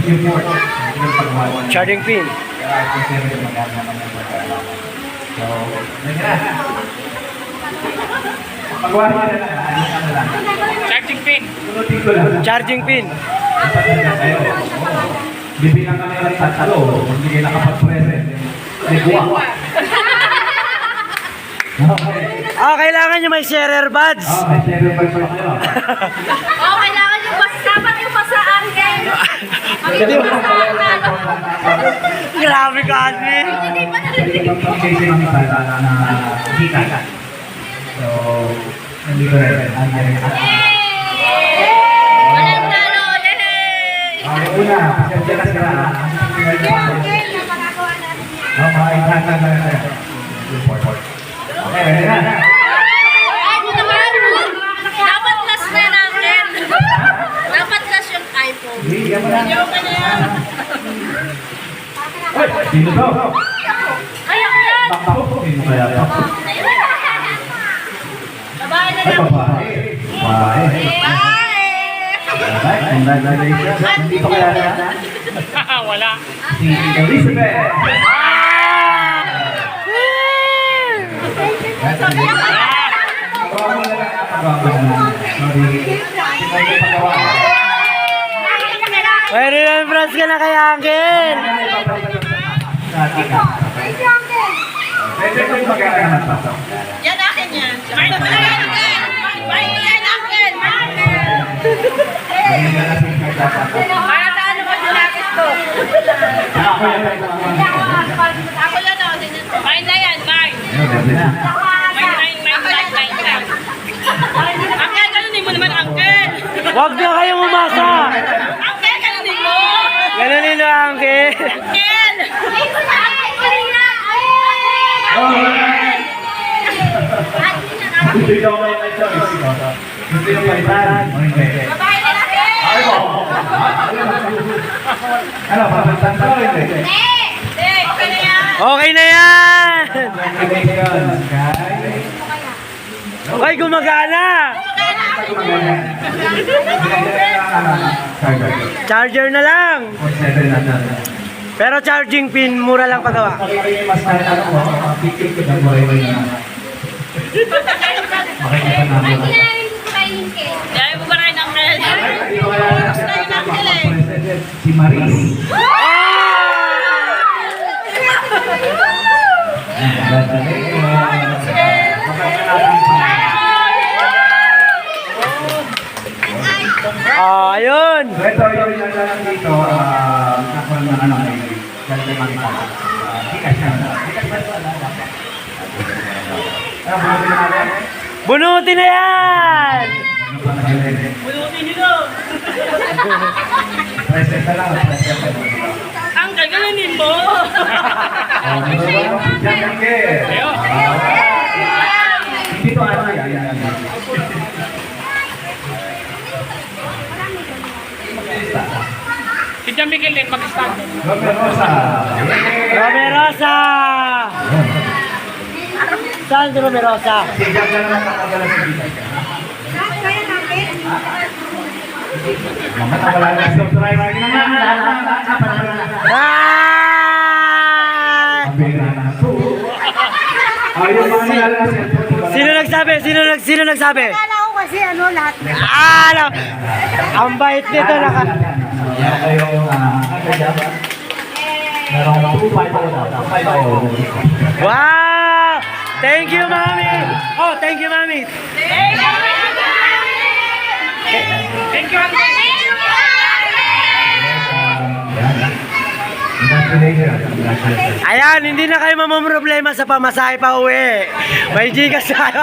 import. Charging pin. So, pagawa niya na lang. Charging pin. Sunutin ko lang. Charging pin. Bibigyan kami ng tatalo. Hindi kayo nakapag-present. May guwa. Okay. Ah, kailangan nyo may sharer buds. May sharer buds pa kayo. Kailangan yung dapat yung pasaan kayo. Grabe ka, Asmin. Hindi pa Pwede bang pag-casing ang iba na kita. So, hindi ko rin. Walang talo! Yay! Una, pasensya na sila. Okay, napakagawa natin yan. Makailangan na tayo. Okay, ready na. Ay, naman! Dapat last na natin. Dapat last yung iPhone. Bigyan mo na. Yung ka na yan. Uy, sino to? Ay, ako yan! Sino kaya to? Babae na Ay, lang. babae. Babae. Bye! Congratulations. Nandito kaya na? Wala. Si Elizabeth. Pagawa mo na lang. Pagawa mo na lang. Sorry. Hindi ko pagawa. May remembrance ka na kay Angel. Pwede ko yung magkakaroon pa. Yan akin yan. Bye na yan, Uncle! Bye na yan, Uncle! Para sa ano ko sinapit ko? Ako yan. Ako yan o. Bye na yan, bye! Ready na. Bye. Uncle, ganunin mo naman, Uncle! Huwag na kayong umasa. Uncle, ganunin mo! Ganunin na, Angel. Uncle! Gusto yung ako yung choice. Gusto yung palitan. O hindi. Babae na natin! Ay, mo. Ano, papalitan pa o hindi? Hindi, okay na yan! Okay na yan. Congratulations, guys. Okay, gumagana. Charger na lang. Pero charging pin, mura lang pagawa. Mas kahit ano ko, picture ko ng moray na. Makikita namin. Dahil mo ba rin ang red? Si Maris. Ayun. So ito yung lang dito, nakuha ng ano ay ganito makita. Tikas na. Tikas na ito. Bunutin na natin. Bunutin na yan. Bulutin nyo! Present na lang. Present na lang. Uncle, ganunin mo! Dito ano yan. Si John Miguel din mag-stand. Rosa. Romerosa. Saan si Romerosa? Si Jack na naman nakagala sa dito. Mama, wala na subscribe. Ah! Sino nagsabi? Sino nagsabi? Akala ko kasi ano lahat. Ah, no. Ang bait nito naka. Wow! Thank you, Mami. Oh, thank you, Mami. Thank you, Uncle. Ayan, hindi na kayo mamumroblema sa pamasahe pa uwi. May gigas na kayo.